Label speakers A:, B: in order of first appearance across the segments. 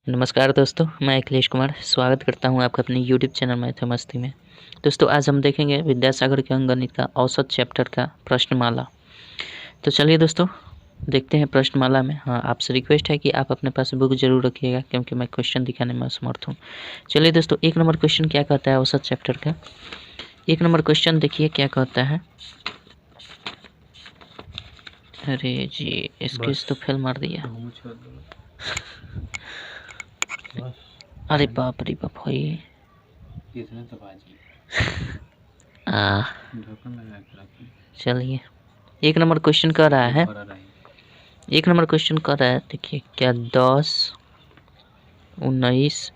A: नमस्कार दोस्तों, मैं अखिलेश कुमार स्वागत करता हूं आपका अपने यूट्यूब चैनल मैथ मस्ती में। दोस्तों, आज हम देखेंगे विद्यासागर के अंकगणित का औसत चैप्टर का प्रश्नमाला। तो चलिए दोस्तों, देखते हैं प्रश्नमाला में। हाँ, आपसे रिक्वेस्ट है कि आप अपने पास बुक जरूर रखिएगा, क्योंकि मैं क्वेश्चन दिखाने में असमर्थ हूँ। चलिए दोस्तों, 1 नंबर क्वेश्चन क्या कहता है औसत चैप्टर का। 1 नंबर क्वेश्चन देखिए क्या कहता है। अरे जी, स्केच तो फेल मार दिया। अरे बाप रे बाप भाई। चलिए, 1 नंबर क्वेश्चन कर रहा है। 1 नंबर क्वेश्चन कर रहा है, देखिए क्या 10, 19,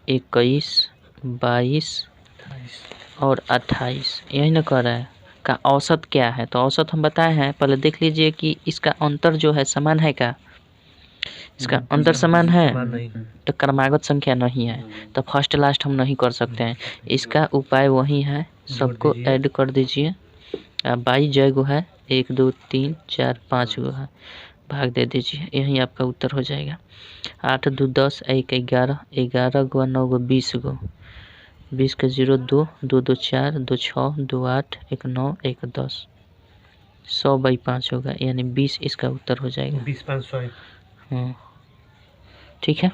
A: 21, 22 और 28 यही ना कर रहा है का औसत क्या है। तो औसत हम बताए हैं, पहले देख लीजिए कि इसका अंतर जो है समान है क्या। इसका अंतर समान है तो क्रमागत संख्या नहीं है, तो फर्स्ट लास्ट हम नहीं कर सकते हैं। इसका उपाय वही है, सबको ऐड कर दीजिए। 22 जय गो है, 1 2 3 4 5 गो है, भाग दे दीजिए, यही आपका उत्तर हो जाएगा। 8 2 10 1 11, 11 गो 9 गो 20 गो, 20 के 0 2 2 2 4 2 6 2 8 1 9 1 10, 100/5 होगा, यानी 20 इसका उत्तर हो जाएगा।
B: 20 500 है।
A: हाँ ठीक है,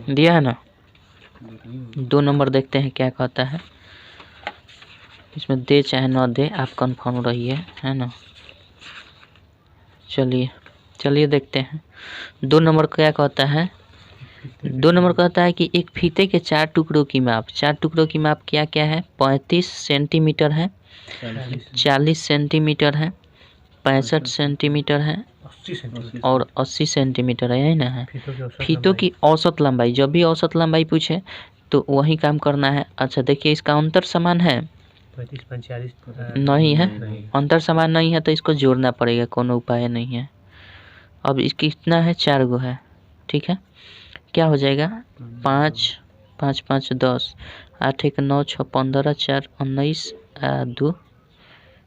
A: दिया है ना। 2 नंबर देखते हैं क्या कहता है। इसमें दे चाहे ना दे, आप कंफर्म रहिए, है ना। चलिए देखते हैं 2 नंबर क्या कहता है। 2 नंबर कहता है कि एक फीते के 4 टुकड़ों की माप, 4 टुकड़ों की माप क्या क्या है। 35 सेंटीमीटर है, 40 सेंटीमीटर है, 65 सेंटीमीटर है और 80 सेंटीमीटर है, यही ना है। फीतों की औसत लंबाई, जब भी औसत लंबाई पूछे तो वही काम करना है। अच्छा देखिए, इसका अंतर समान है
B: 35
A: नहीं है, अंतर समान नहीं है तो इसको जोड़ना पड़ेगा, कोनो उपाय नहीं है। अब इसकी कितना है, 4 गो है, ठीक है। क्या हो जाएगा, 5 5 5 10, 8 1 9 6 15 4 19 2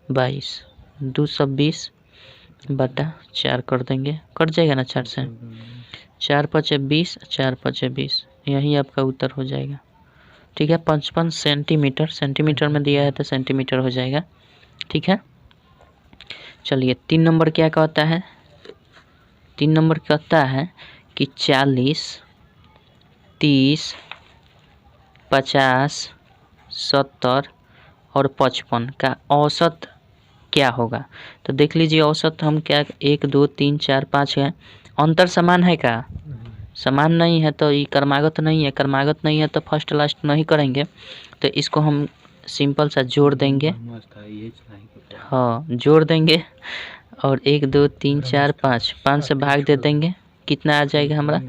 A: 22, 220/4 कर देंगे, कट जाएगा ना 4 से। 4 5 20, 4 5 20, यही आपका उत्तर हो जाएगा, ठीक है। 55 सेंटीमीटर, सेंटीमीटर में दिया है तो सेंटीमीटर हो जाएगा, ठीक है। चलिए 3 नंबर क्या कहता है। 3 नंबर कहता है कि 40 30 50 70 और 55 का औसत क्या होगा। तो देख लीजिए औसत हम क्या 1 2 3 4 5 है, अंतर समान है क्या, समान नहीं है तो ये क्रमागत नहीं है, क्रमागत नहीं है तो फर्स्ट लास्ट नहीं करेंगे, तो इसको हम सिंपल सा जोड़ देंगे। हाँ जोड़ देंगे, और 1 2 3 4 5, 5 से भाग दे देंगे, कितना आ जाएगा हमारा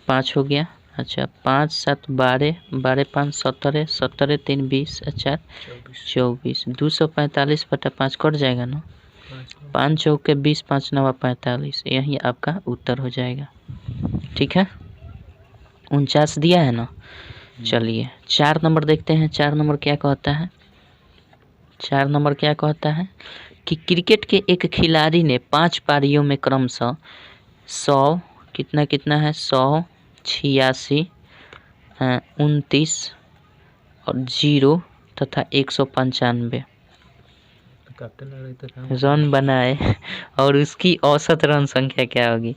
A: 5 हो गया। अच्छा 5 7 12, 12 5 17, 17 3 20, 4 24, 245/5 कट जाएगा ना। 5 चौके 20, 5 9 45, यही आपका उत्तर हो जाएगा, ठीक है। 49 दिया है ना। चलिए 4 नंबर देखते हैं। 4 नंबर क्या कहता है। 4 नंबर क्या कहता है कि क्रिकेट के एक खिलाड़ी ने 5 पारियों में क्रमशः 100 कितना कितना है 100 86 29 और 0 तथा 195 रन बनाए, और उसकी औसत रन संख्या क्या होगी।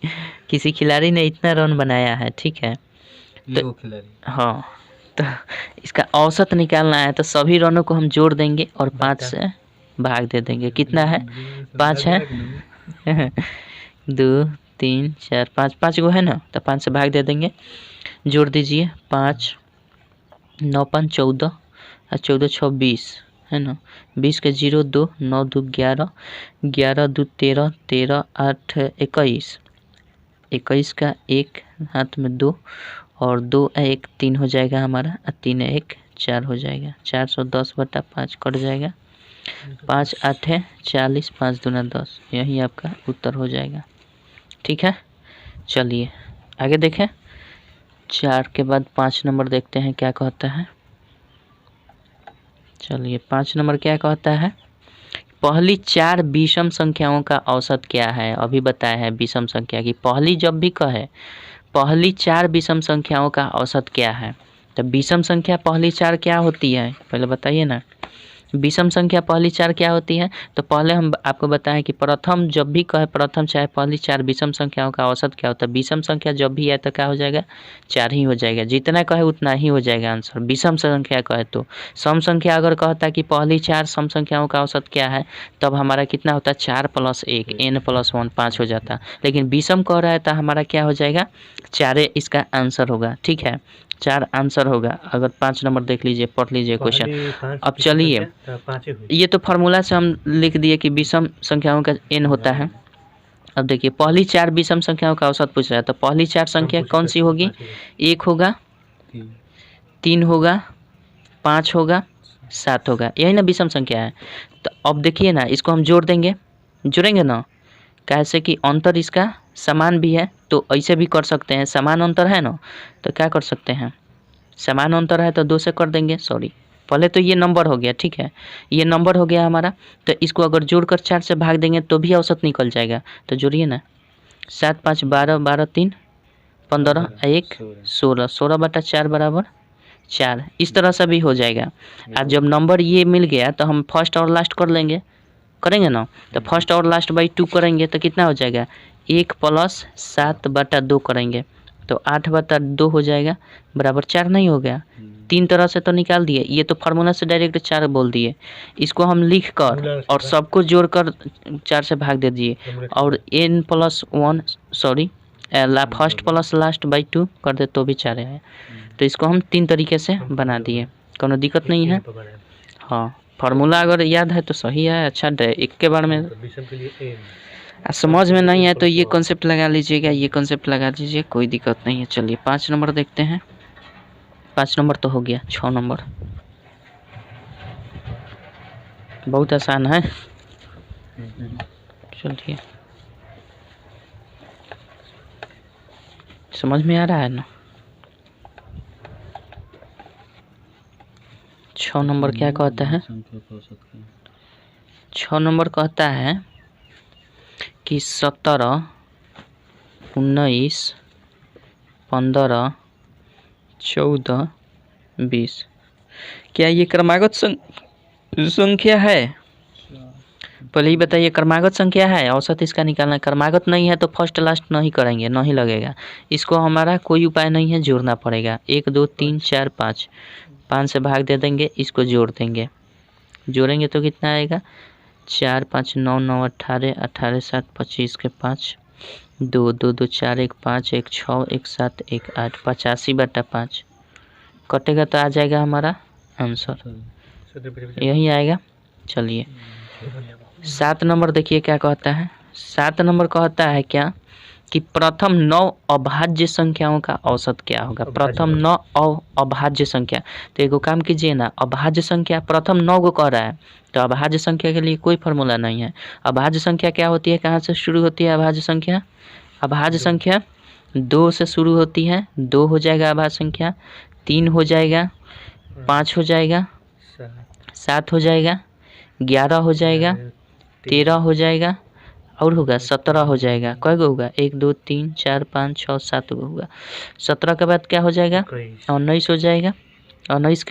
A: किसी खिलाड़ी ने इतना रन बनाया है, ठीक है। तो हाँ, तो इसका औसत निकालना है, तो सभी रनों को हम जोड़ देंगे और 5 से भाग दे देंगे। कितना है 5 है 2 3 4 5, 5 गो है ना, तो 5 से भाग दे देंगे, जोड़ दीजिए 5 9 5 14 और 14 6 20 है ना। 20 के 0 2, 9 2 11, 11 2 13, 13 8 21, 21 का 1 हाथ में 2 और 2 1 3 हो जाएगा हमारा, 3 1 4 हो जाएगा, 410/5 कट जाएगा। 5 8 है 40, 5 दूना 10, यही आपका उत्तर हो जाएगा, ठीक है। चलिए आगे देखें। 4 के बाद 5 नंबर देखते हैं क्या कहता है। चलिए 5 नंबर क्या कहता है। पहली 4 विषम संख्याओं का औसत क्या है? अभी बताया है विषम संख्या की पहली जब भी कहे पहली 4 विषम संख्याओं का औसत क्या है? तो विषम संख्या पहली 4 क्या होती है पहले बताइए ना। विषम संख्या पहली 4 क्या होती है? तो पहले हम आपको बताएं कि प्रथम जब भी कहे प्रथम चाहे पहली 4 विषम संख्याओं का औसत क्या होता है? विषम संख्या जब भी आए तो क्या हो जाएगा? 4 ही हो जाएगा। जितना कहे उतना ही हो जाएगा आंसर। विषम संख्या कहे तो सम संख्या अगर कहता है कि पहली 4 सम संख्याओं का औसत क्या है, तब हमारा कितना होता है? 4 + 1 n+1 5 हो जाता। लेकिन विषम कह रहा है तो हमारा क्या हो जाएगा? 4 इसका आंसर होगा। ठीक है, 4 आंसर होगा। अगर 5 नंबर देख लीजिए, पढ़ लीजिए क्वेश्चन। अब चलिए, ये तो फार्मूला से हम लिख दिए कि विषम संख्याओं का n होता है। अब देखिए पहली 4 विषम संख्याओं का औसत पूछ रहा है, तो पहली 4 संख्या कौन सी होगी? 1 होगा, 3 होगा, 5 होगा, 7 होगा, यही ना विषम संख्या है। तो अब देखिए ना, इसको हम जोड़ देंगे, जोड़ेंगे ना, कैसे कि अंतर इसका समान भी है, तो ऐसे भी कर सकते हैं। समान अंतर है ना, तो क्या कर सकते हैं? समान अंतर है तो 2 से कर देंगे। सॉरी, पहले तो ये नंबर हो गया। ठीक है, ये नंबर हो गया हमारा। तो इसको अगर जोड़कर 4 से भाग देंगे तो भी औसत निकल जाएगा। तो जोड़िए ना, 7 5 12, 12 3 15, 1 16, 16/4 बराबर 4। इस तरह से भी हो जाएगा। और जब नंबर ये मिल गया तो हम फर्स्ट और लास्ट कर लेंगे, करेंगे ना। तो फर्स्ट और लास्ट बाई 2 करेंगे तो कितना हो जाएगा? 1 + 7/2 करेंगे तो 8/2 हो जाएगा, बराबर 4 नहीं हो गया? 3 तरह से तो निकाल दिए। ये तो फार्मूला से डायरेक्ट 4 बोल दिए। इसको हम लिख कर और सबको जोड़कर 4 से भाग दे दिए और n+1 sorry first plus last by 2 कर दे तो भी 4 है। तो इसको हम 3 तरीके से बना दिए, कोनो दिक्कत नहीं है। हाँ, फार्मूला अगर याद है तो सही है। अच्छा, एक के बारे में समझ में नहीं है तो ये कॉन्सेप्ट लगा लीजिएगा, ये कॉन्सेप्ट लगा लीजिए, कोई दिक्कत नहीं है। चलिए 5 नंबर देखते हैं। 5 नंबर तो हो गया, 6 नंबर बहुत आसान है। चलिए, समझ में आ रहा है ना। 6 नंबर क्या कहता है? 6 नंबर कहता है कि 17 19 15 14 20 क्या ये क्रमागत संख्या है? पहले ही बताइए, क्रमागत संख्या है? औसत इसका निकालना है। क्रमागत नहीं है तो फर्स्ट लास्ट नहीं करेंगे, नहीं लगेगा। इसको हमारा कोई उपाय नहीं है, जोड़ना पड़ेगा। 1 2 3 4 5, 5 से भाग दे देंगे, इसको जोड़ देंगे। जोड़ेंगे तो कितना आएगा? 4 5 9 9 18, 18 7 25 के 5, 2 2 2 4 1 5 1 6 1 7 1 8, 85/5 कटेगा तो आ जाएगा हमारा आंसर, यही आएगा। चलिए 7 नंबर देखिए क्या कहता है। 7 नंबर कहता है क्या कि प्रथम 9 अभाज्य संख्याओं का औसत क्या होगा? प्रथम 9 अभाज्य संख्या। तो एगो काम कीजिए ना, अभाज्य संख्या प्रथम 9 को कह रहा है, तो अभाज्य संख्या के लिए कोई फार्मूला नहीं है। अभाज्य संख्या क्या होती है, कहाँ से शुरू होती है अभाज्य संख्या? अभाज्य संख्या 2 से शुरू होती है। 2 हो जाएगा अभाज्य संख्या, 3 हो जाएगा, 5 हो जाएगा, 7 हो जाएगा, 11 हो जाएगा, 13 हो जाएगा और होगा 17 हो जाएगा। कै गो होगा? 1 2 3 4 5 6 7 गो होगा। 17 के बाद क्या हो जाएगा? 19 हो जाएगा। 19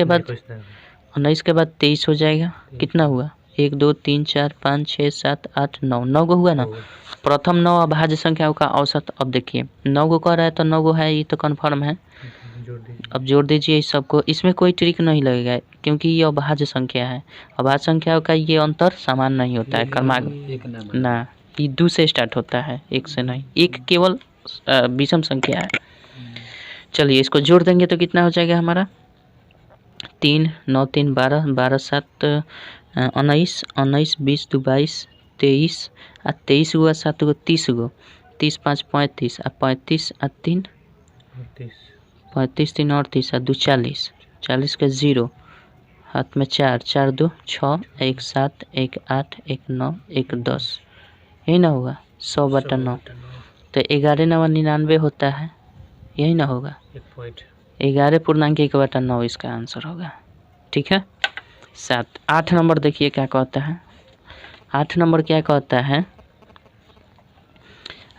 A: के बाद 23 हो जाएगा। कितना हुआ? 1 2 3 4 5 6 7 8 9, 9 गो हुआ ना। प्रथम 9 अभाज्य संख्याओं का औसत। अब देखिए 9 गो कह रहा है तो 9 गो है, ये तो कन्फर्म है। अब जोड़ दीजिए इस सबको। इसमें कोई ट्रिक नहीं लगेगा क्योंकि ये अभाज्य संख्या है। अभाज्य संख्याओं का ये अंतर समान नहीं होता है। क्रमागत ना, ये 2 से स्टार्ट होता है, 1 से नहीं। 1 केवल विषम संख्या है। चलिए इसको जोड़ देंगे तो कितना हो जाएगा हमारा? 3 9 3 12, 12 7 19, 19 20 2 22 23 आ 23 हुआ 7 गो 30 गो, 30 5 35 आ 35 आ 3 35 3 38 आ 2 40, 40 के 0 हाथ में 4 4 2 6 1 7 1 8 1 9 1 10, यही ना होगा 100/9। तो 11 9 99 होता है, यही ना होगा 11.1/9 इसका आंसर होगा। ठीक है। 7 8 नंबर देखिए क्या कहता है। 8 नंबर क्या कहता है,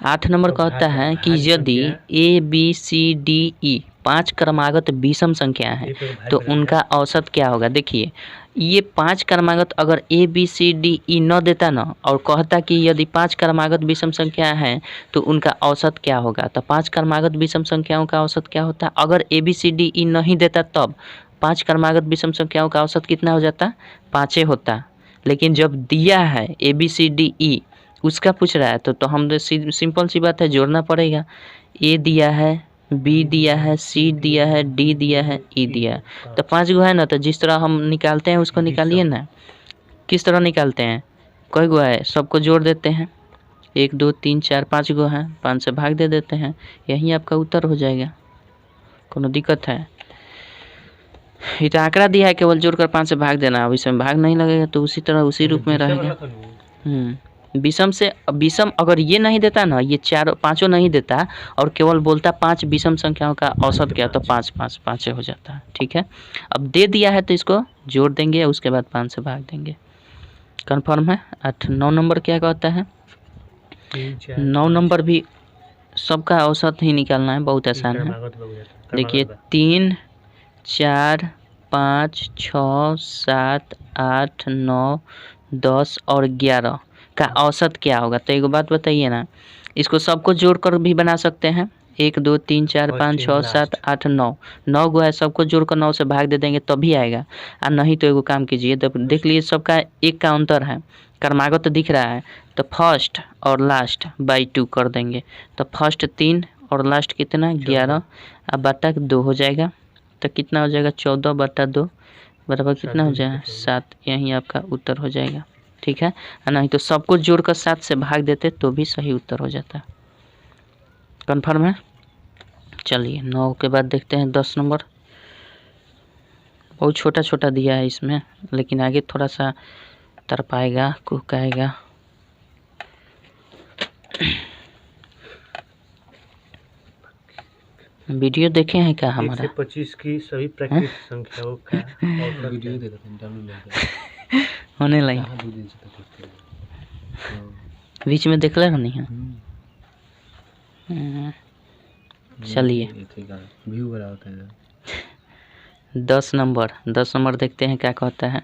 A: 8 नंबर कहता है कि यदि A B C D E 5 क्रमागत विषम संख्या है तो उनका औसत क्या होगा। देखिए ये 5 क्रमागत अगर A B C D E न देता ना और कहता कि यदि 5 क्रमागत विषम संख्या है तो उनका औसत क्या होगा। तो 5 क्रमागत विषम संख्याओं का औसत क्या होता है, अगर A B C D E नहीं देता तब 5 क्रमागत विषम संख्याओं का औसत कितना हो जाता, 5 होता। लेकिन जब दिया है A B C D E उसका पूछ रहा है तो हम सिंपल सी बात है, जोड़ना पड़ेगा। ए दिया है, बी दिया है, सी दिया है, डी दिया है, ई दिया है। तो 5 गो है ना, तो जिस तरह हम निकालते हैं उसको निकालिए ना। किस तरह निकालते हैं, कई गो है सबको जोड़ देते हैं, 1 2 3 4 5 गो है, 5 से भाग दे देते हैं, यही आपका उत्तर हो जाएगा। कोनो दिक्कत है, ये तो आंकड़ा दिया है, केवल जोड़कर 5 से भाग देना। अब इसमें भाग नहीं लगेगा तो उसी तरह उसी रूप में रहेगा। विषम से विषम अगर ये नहीं देता ना, ये 4 5 नहीं देता और केवल बोलता 5 विषम संख्याओं का औसत क्या, तो 5 5 5 हो जाता है। ठीक है, अब दे दिया है तो इसको जोड़ देंगे, उसके बाद 5 से भाग देंगे। कंफर्म है। 8 9 नंबर क्या कहता है, 9 नंबर भी सबका औसत ही निकालना है, बहुत आसान है। देखिए 3 4 5 6 7 8 9 10 और 11 का औसत क्या होगा। तो एक बात बताइए ना, इसको सबको जोड़कर भी बना सकते हैं, 1 2 3 4 5 6 7 8 9 9 गो है, सबको जोड़कर 9 से भाग दे देंगे तभी आएगा। और नहीं तो एगो काम कीजिए, तो देख लीजिए सबका एक का अंतर है, क्रमागत तो दिख रहा है, तो फर्स्ट और लास्ट बाई 2 कर देंगे। तो फर्स्ट 3 और लास्ट कितना 11, अब बटा 2 हो जाएगा। तो कितना हो जाएगा 14/2 बराबर कितना हो जाएगा 7, यही आपका उत्तर हो जाएगा। ठीक है, नहीं तो सबको जोड़कर 7 से भाग देते तो भी सही उत्तर हो जाता। कन्फर्म है। चलिए 9 के बाद देखते हैं 10 नंबर। बहुत छोटा छोटा दिया है इसमें, लेकिन आगे थोड़ा सा तरपाएगा, कुकाएगा। वीडियो देखे हैं क्या हमारा,
B: 1 से 25 की सभी प्राकृतिक संख्याओं का वीडियो दे देते हैं,
A: होने लगी बीच में देख लेगा नहीं है। चलिए 10 नंबर देखते हैं क्या कहता है।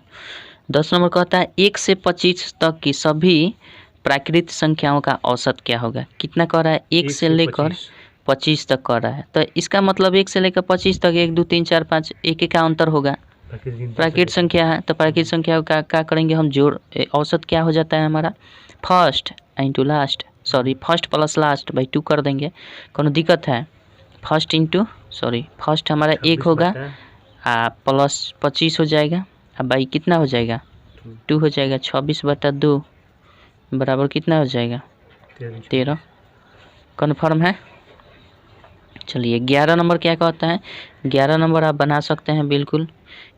A: 10 नंबर कहता है 1 से 25 तक की सभी प्राकृतिक संख्याओं का औसत क्या होगा। कितना कह रहा है, 1 से लेकर 25 तक कर रहा है। तो इसका मतलब 1 से लेकर 25 तक 1 2 3 4 5 एक का अंतर होगा, प्राकृतिक संख्या है। तो प्राकृतिक संख्या का क्या करेंगे हम, जोड़ औसत क्या हो जाता है हमारा, first into last, sorry first plus last by 2 कर देंगे। कोनो दिक्कत है, फर्स्ट हमारा 1 होगा प्लस 25 हो जाएगा, अब बाई कितना हो जाएगा 2 हो जाएगा। 26/2 बराबर कितना हो जाएगा 13। कन्फर्म है। चलिए 11 नंबर क्या कहता है, 11 नंबर आप बना सकते हैं बिल्कुल।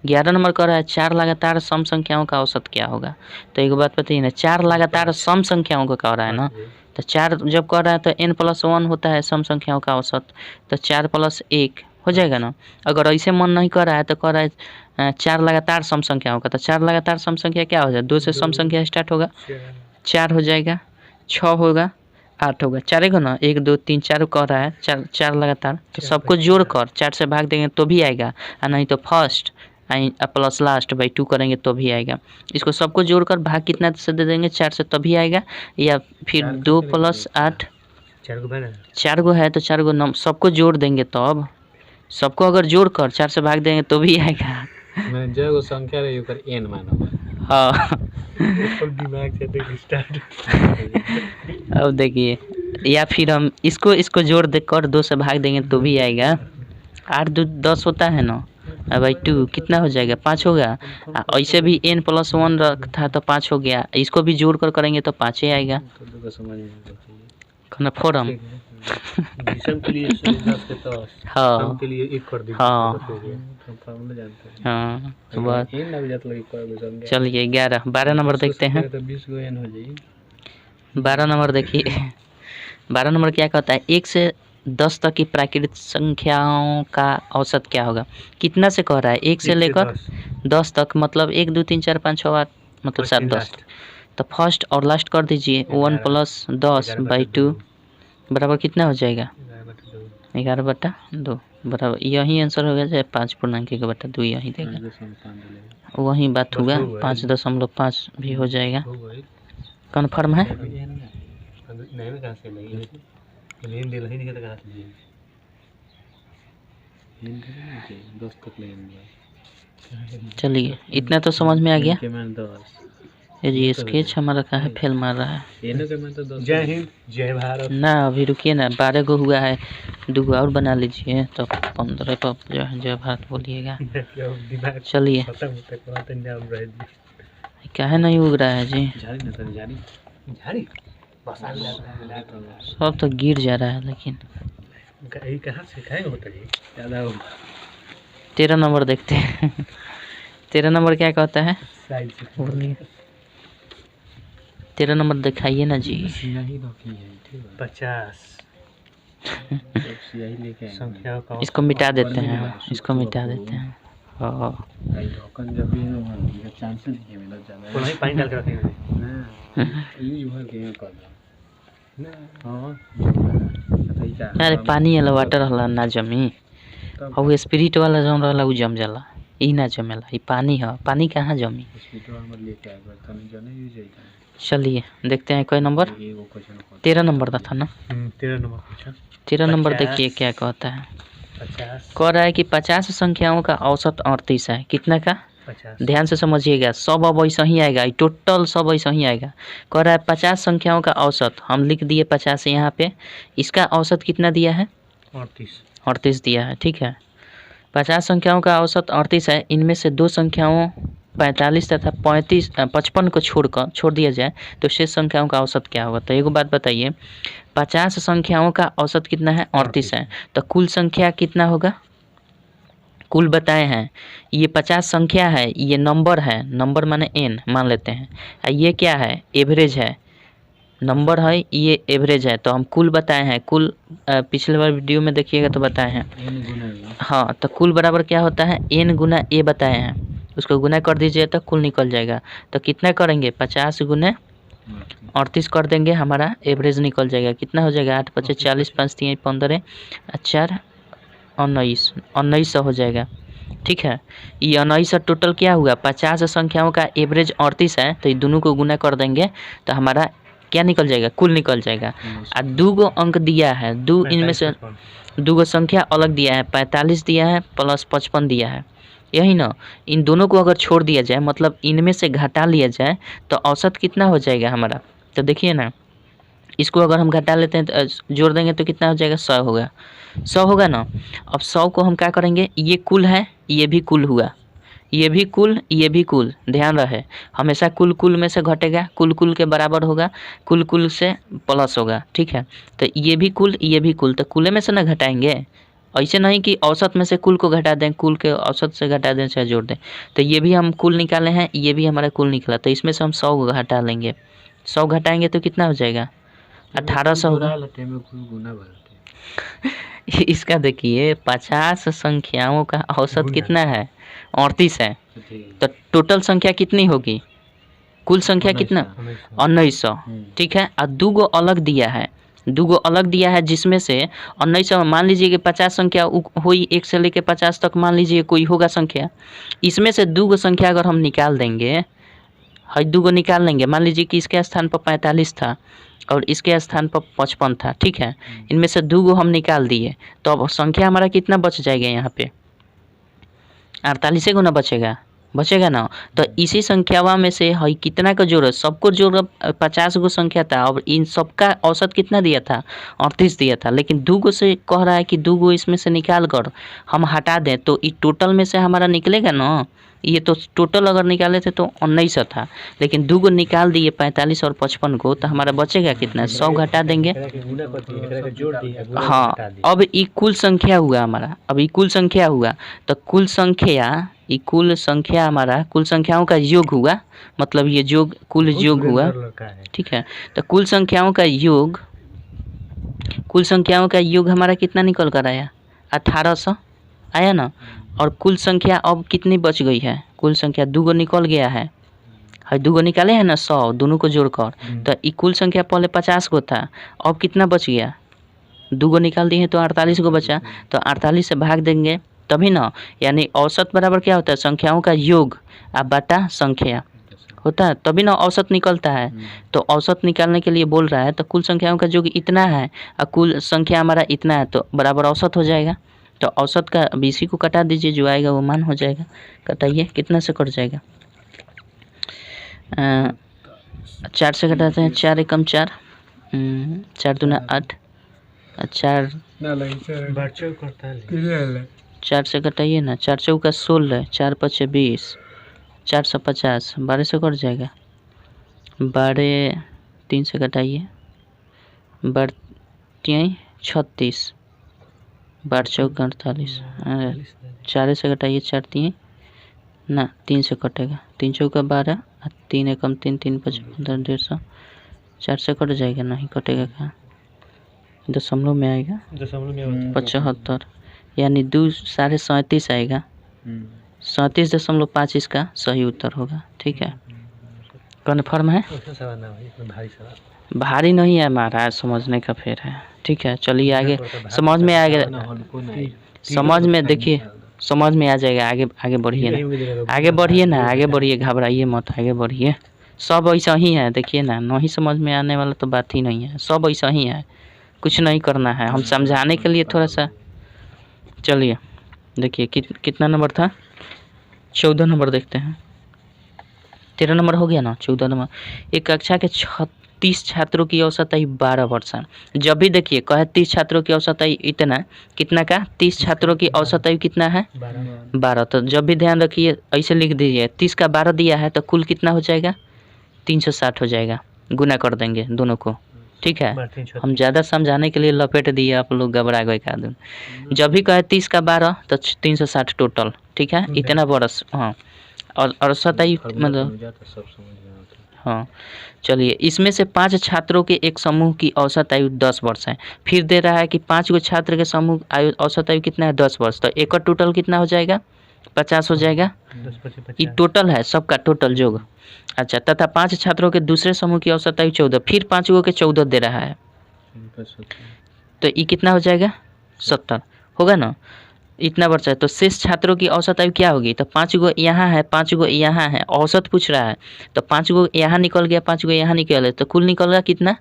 A: 11 नंबर कह रहा है 4 लगातार सम संख्याओं का औसत क्या होगा। तो एक बात बताइए ना, 4 लगातार सम संख्याओं को कह रहा है ना, तो 4 जब कह रहा है तो n+1 होता है सम संख्याओं का औसत, तो 4 + 1 हो जाएगा ना। अगर ऐसे मन नहीं कर रहा है तो कह रहा है 4 लगातार सम संख्याओं का, तो 4 लगातार सम संख्या क्या हो जाए, 2 से सम संख्या स्टार्ट होगा, 4 हो जाएगा, 6 होगा, 8 होगा, 4 को ना 1 2 3 4 कह रहा है, 4 लगातार। तो सबको जोड़कर 4 से भाग देंगे तो भी आएगा, और नहीं तो फर्स्ट प्लस लास्ट बाई 2 करेंगे तो भी आएगा। इसको सबको जोड़कर भाग कितना से दे देंगे 4 से तभी आएगा, या फिर 2 + 8 4 गो है तो 4 गो सबको जोड़ देंगे, तो अब सबको अगर जोड़कर 4 से भाग देंगे तो भी आएगा।
B: जो संख्या रही ओकर n मानो।
A: हाँ
B: दिमाग से स्टार्ट।
A: अब देखिए, या फिर हम इसको जोड़ देकर 2 से भाग देंगे तो भी आएगा। 8 2 10 होता है ना, अब भाई 2 कितना हो जाएगा 5 होगा। ऐसे भी n+1 था तो 5 हो गया, इसको भी जोड़ कर करेंगे तो 5 ही आएगा। कन्फर्म। हाँ हाँ हाँ, चलिए 12 नंबर देखते हैं। 12 नंबर देखिए, 12 नंबर क्या कहता है, 1 से 10 तक की प्राकृतिक संख्याओं का औसत क्या होगा। कितना से कह रहा है, 1 से लेकर 10 तक, मतलब 1 2 3 4 5 6 8 मतलब 7 10, तो फर्स्ट और लास्ट कर दीजिए 1 + 10/2 बराबर कितना हो जाएगा 11/2 बराबर यही आंसर हो गया चाहे 5.1/2 यही देगा वही बात हुआ 5.5 भी हो जाएगा कन्फर्म है। चलिए इतना तो समझ में आ गया। ये स्केच हमारा कहाँ फेल मार रहा है।
B: जय हिंद जय भारत।
A: ना अभी रुकिए ना 12 गो हुआ है 2 गो और बना लीजिए तो 15 पर जो है जय भारत बोलिएगा। चलिए काहे नहीं उग रहा है जी सब तो गिर जा रहा है लेकिन 13 नंबर देखते हैं 13 नंबर क्या कहता है बोलिए 13 नंबर दिखाइए ना जी
B: 50
A: इसको मिटा देते हैं इसको मिटा देते हैं। अरे पानी वाला वाटर वाला ना जमी और स्पिरिट वाला जम रहा उ जम जाला ई ना जमेला ई पानी है पानी कहाँ जमी। चलिए देखते हैं कोई नंबर 13 नंबर था ना 13 नंबर देखिए क्या कहता है कह रहा है कि 50 संख्याओं का औसत 38 है कितना का
B: 50
A: ध्यान से समझिएगा सब अब ऐसा ही आएगा टोटल सब ऐसा ही आएगा। कह रहा है 50 संख्याओं का औसत हम लिख दिए 50 यहाँ पे इसका औसत कितना दिया है 38 दिया है ठीक है। 50 संख्याओं का औसत 38 है इनमें से दो संख्याओं 45 तथा 55 को छोड़ दिया जाए तो शेष संख्याओं का औसत क्या होगा। तो एक बात बताइए 50 संख्याओं का औसत कितना है 38 है तो कुल संख्या कितना होगा कुल बताए हैं ये 50 संख्या है ये नंबर है नंबर माने n मान लेते हैं ये क्या है एवरेज है नंबर है ये एवरेज है तो हम कुल बताए हैं कुल पिछले बार वीडियो में देखिएगा तो बताए हैं हाँ तो कुल बराबर क्या होता है n गुना a बताए हैं उसको गुना कर दीजिए तो कुल निकल जाएगा। तो कितना करेंगे 50 गुना 38 कर देंगे हमारा एवरेज निकल जाएगा कितना हो जाएगा 8 × 5 = 40 5 × 3 = 15 4 1900 हो जाएगा ठीक है। ये 1900 टोटल क्या हुआ 50 संख्याओं का एवरेज 38 है तो ये दोनों को गुना कर देंगे तो हमारा क्या निकल जाएगा कुल निकल जाएगा। और 2 गो अंक दिया है दो इनमें से 2 गो संख्या अलग दिया है 45 दिया है प्लस 55 दिया है यही ना इन दोनों को अगर छोड़ दिया जाए मतलब इनमें से घटा लिया जाए तो औसत कितना हो जाएगा हमारा। तो देखिए ना इसको अगर हम घटा लेते हैं तो जोड़ देंगे तो कितना हो जाएगा 100 होगा 100 होगा ना। अब 100 को हम क्या करेंगे ये कुल है ये भी कुल हुआ ये भी कुल ध्यान रहे हमेशा कुल में से घटेगा कुल के बराबर होगा कुल से प्लस होगा ठीक है। तो ये भी कुल तो कुल में से ना घटाएंगे ऐसे नहीं कि औसत में से कुल को घटा दें कुल के औसत से घटा दें चाहे जोड़ दें। तो ये भी हम कुल निकाले हैं ये भी हमारा कुल निकला तो इसमें से हम 100 को घटा लेंगे 100 घटाएंगे तो कितना हो जाएगा 1800 होगा। इसका देखिए 50 संख्याओं का औसत कितना है 38 है तो टोटल संख्या कितनी होगी कुल संख्या कितना 1900 ठीक है। और 2 गो अलग दिया है जिसमें से 1900 मान लीजिए कि 50 संख्या हुई 1 से लेकर 50 तक मान लीजिए कोई होगा संख्या इसमें से 2 गो संख्या अगर हम निकाल देंगे है 2 गो निकाल लेंगे मान लीजिए कि इसके स्थान पर 45 था और इसके स्थान पर 55 था ठीक है। इनमें से 2 गो हम निकाल दिए तो अब संख्या हमारा कितना बच जाएगा यहाँ पे 48 गुना बचेगा ना। तो इसी संख्यावा में से है कितना का जोड़ सबको जोड़ 50 गो संख्या था और इन सबका औसत कितना दिया था 38 दिया था लेकिन 2 गो से कह रहा है कि 2 गो इसमें से निकाल कर हम हटा दें तो इस टोटल में से हमारा निकलेगा ना। ये तो टोटल अगर निकाले थे तो 1900 था लेकिन 2 गो निकाल दिए 45 और 55 को तो हमारा बचेगा कितना 100 घटा देंगे। हाँ अब ये कुल संख्या हुआ हमारा अब ये कुल संख्या हुआ तो कुल संख्या हमारा कुल संख्याओं का योग हुआ मतलब ये योग कुल योग हुआ ठीक है। तो कुल संख्याओं का योग हमारा कितना निकल कर आया 1800 आया ना। और कुल संख्या अब कितनी बच गई है कुल संख्या 2 गो निकल गया है है 2 गो निकाले हैं ना 100 दोनों को जोड़कर, तो ई कुल संख्या पहले 50 गो था, अब कितना बच गया 2 गो निकाल दिए तो 48 गो बचा, तो 48 से भाग देंगे तभी ना, यानी औसत बराबर क्या होता है संख्याओं का योग अब बटा संख्या होता है, तभी ना औसत निकलता है। तो औसत निकालने के लिए बोल रहा है, तो कुल संख्याओं का योग इतना है और कुल संख्या हमारा इतना है, तो बराबर औसत हो जाएगा। तो औसत का बीसी को कटा दीजिए, जो आएगा वो मान हो जाएगा। कटाइए, कितना से कट जाएगा 4 से कटाते हैं, 4 एकम 4, 4 दूना 8, 4 4 से कटाइए ना, 4 चौका 16, 4 पचे 20, 450, 12 से कट जाएगा, 12 3 से कटाइए, 12 36, 12 चौका 48, 4 से कटाइए, 4 3 ना 3 से कटेगा, 3 चौका 12, 3 एकम 3, 3 5 15, 150, 4 से कट जाएगा, नहीं कटेगा क्या, दशमलव में आएगा 75, यानी 2 37.5 आएगा, 37.5 इसका सही उत्तर होगा। ठीक है, कन्फर्म है, भारी नहीं है महाराज, समझने का फेर है। ठीक है, चलिए आगे समझ में आएगा, समझ में देखिए समझ में आ जाएगा। आगे बढ़िए ना, आगे बढ़िए ना, आगे बढ़िए, घबराइए मत, आगे बढ़िए। सब ऐसा ही है, देखिए ना, नहीं समझ में आने वाला तो बात ही नहीं है, सब ऐसा ही है, कुछ नहीं करना है, हम समझाने के लिए थोड़ा सा। चलिए देखिए कितना नंबर था, 14 नंबर देखते हैं। 13 नंबर हो गया ना, 14 नंबर। एक कक्षा के 36 छात्रों की औसत आयु 12 वर्ष है। जब भी देखिए कहे 30 छात्रों की औसत आयु इतना, कितना का 30 छात्रों की औसत आयु कितना है 12, तो जब भी ध्यान रखिए ऐसे लिख दीजिए, 30 का 12 दिया है तो कुल कितना हो जाएगा 360 हो जाएगा, गुना कर देंगे दोनों को। ठीक है, हम ज़्यादा समझाने के लिए लपेट दिए, आप लोग घबरा गए का दिन। जब भी कहे 30 का 12 तो 360 टोटल। ठीक है, इतना बरस। हाँ, और औसत आयु मतलब हाँ। चलिए, इसमें से 5 छात्रों के एक समूह की औसत आयु 10 वर्ष है। फिर दे रहा है कि 5 गो छात्र के समूह आयु औसत आयु कितना है 10 वर्ष, तो एक टोटल कितना हो जाएगा 50 हो जाएगा। ये टोटल है, सबका टोटल जोग। अच्छा, तथा 5 छात्रों के दूसरे समूह की औसत आयु 14, फिर 5 गो के 14 दे रहा है, तो ये कितना हो जाएगा 70 होगा ना, इतना बचा है। तो शेष छात्रों की औसत आयु क्या होगी, तो 5 गो यहाँ है, 5 गो यहाँ है, औसत पूछ रहा है, तो 5 गो यहाँ निकल गया, 5 गो यहाँ निकल गया, तो कुल निकल गया कितना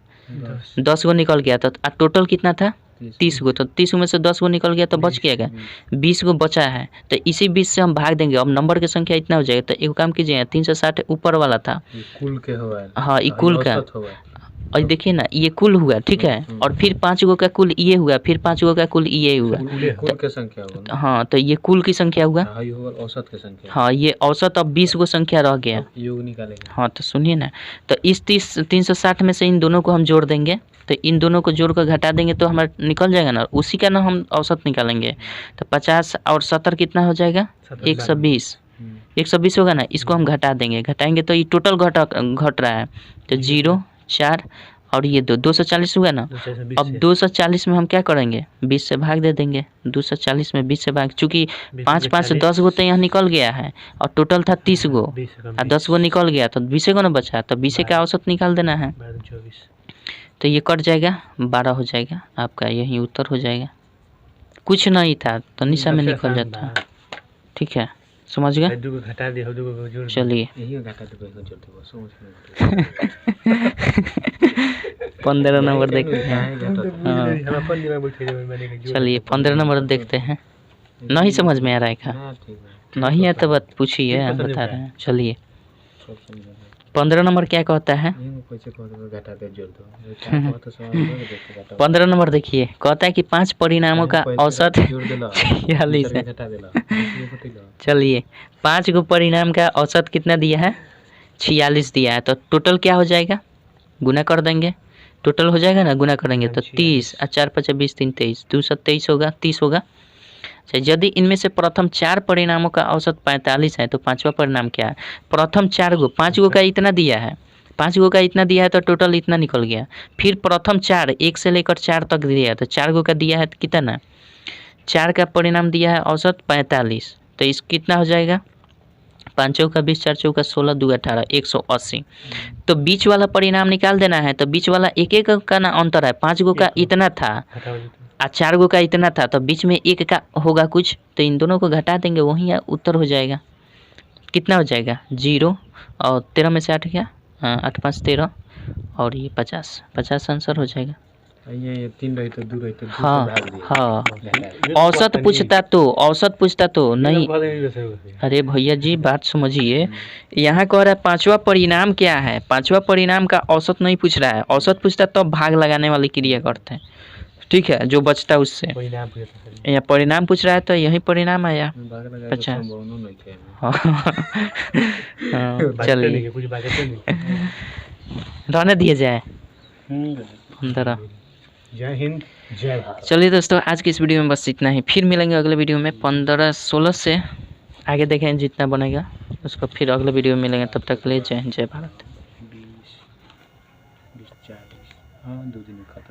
A: 10 गो निकल गया। तो टोटल कितना था 30 गो, तो 30 में से 10 गो निकल गया तो बच गया 20 गो बचा है, तो इसी 20 से हम भाग देंगे। अब नंबर की संख्या इतना हो जाएगा, तो एक काम कीजिए 360 ऊपर वाला था,
B: कुल के हुआ है।
A: हाँ ये कुल का, और देखिए ना ये कुल हुआ। ठीक है, और फिर 5 गो का कुल ये हुआ, फिर 5 गो का कुल ये हुआ,
B: कुल की संख्या हुआ।
A: हाँ, तो ये कुल की संख्या हुआ,
B: औसत की संख्या।
A: हाँ, ये औसत अब 20 गो संख्या रह गया,
B: योग निकालेंगे।
A: हाँ, तो सुनिए ना, तो इस 360 में से इन दोनों को हम जोड़ देंगे, तो इन दोनों को जोड़ कर घटा देंगे तो हमारा निकल जाएगा ना, उसी का ना हम औसत निकालेंगे। तो 50 और 70 कितना हो जाएगा 120, 120 होगा ना, इसको हम घटा देंगे, घटाएंगे तो ये टोटल घट रहा है, तो 0 4 और ये 240 हुआ ना। अब 240 में हम क्या करेंगे 20 से भाग दे देंगे, 240 में 20 से भाग, चूँकि 5 5 10 गो तो यहाँ निकल गया है, और टोटल था 30 गो और 10 गो निकल गया, तो 20 गो ना बचा, तो 20 का औसत निकाल देना है, तो ये कट जाएगा 12 हो जाएगा, आपका यही उत्तर हो जाएगा। कुछ नहीं था तो निशा में निकल जाता। ठीक है, समझ गए। चलिए 15 नंबर देखते हैं। चलिए 15 नंबर देखते हैं। नहीं समझ में आ रहा है क्या, नहीं है तो बात पूछिए, हम बता रहे हैं। चलिए 15 नंबर क्या कहता है, 15 नंबर देखिए, कहता है कि 5 परिणामों का औसत 46 है। चलिए 5 गो परिणाम का औसत कितना दिया है 46 दिया है, तो टोटल क्या हो जाएगा गुना कर देंगे, टोटल हो जाएगा ना, गुना करेंगे तो 30 और 4 5 20 3 23 223 होगा, 30 होगा। यदि इनमें से प्रथम 4 परिणामों का औसत 45 है, तो 5वां परिणाम क्या है, प्रथम 4 गो, 5 गो का इतना दिया है, 5 गो का इतना दिया है, तो टोटल इतना निकल गया। फिर प्रथम 4 1 से लेकर 4 तक दिया है, तो 4 गो का दिया है तो कितना 4 का परिणाम दिया है औसत 45, तो इस कितना हो जाएगा 5 चौका 20, 4 चौका 16, 2 18, 180। तो बीच वाला परिणाम निकाल देना है। तो बीच वाला एक एक का ना अंतर है, 5 गो का इतना था और 4 गो का इतना था, तो बीच में एक का होगा कुछ, तो इन दोनों को घटा देंगे, वही उत्तर हो जाएगा। कितना हो जाएगा 0 और 13 में से 8 गया, 8 5 13 और ये 50 आंसर हो जाएगा।
B: ये 3 रही तो 2 रही तो
A: हाँ हाँ, औसत पूछता तो नहीं। अरे भैया जी बात समझिए, यहाँ कह रहा है 5वां परिणाम क्या है, 5वां परिणाम का औसत नहीं पूछ रहा है। औसत पूछता तो भाग लगाने वाली क्रिया करते हैं, ठीक है, जो बचता है उससे। यहाँ परिणाम पूछ रहा है तो यही परिणाम आया 50। चलिए रहने दिए जाए 15।
B: जय हिंद जय भारत।
A: चलिए दोस्तों, आज की इस वीडियो में बस इतना ही। फिर मिलेंगे अगले वीडियो में 15-16 से आगे देखें जितना बनेगा उसको, फिर अगले वीडियो में मिलेंगे। तब तक के लिए जय हिंद जय भारत।
B: 20 40 हाँ 2 दिन में खत्म।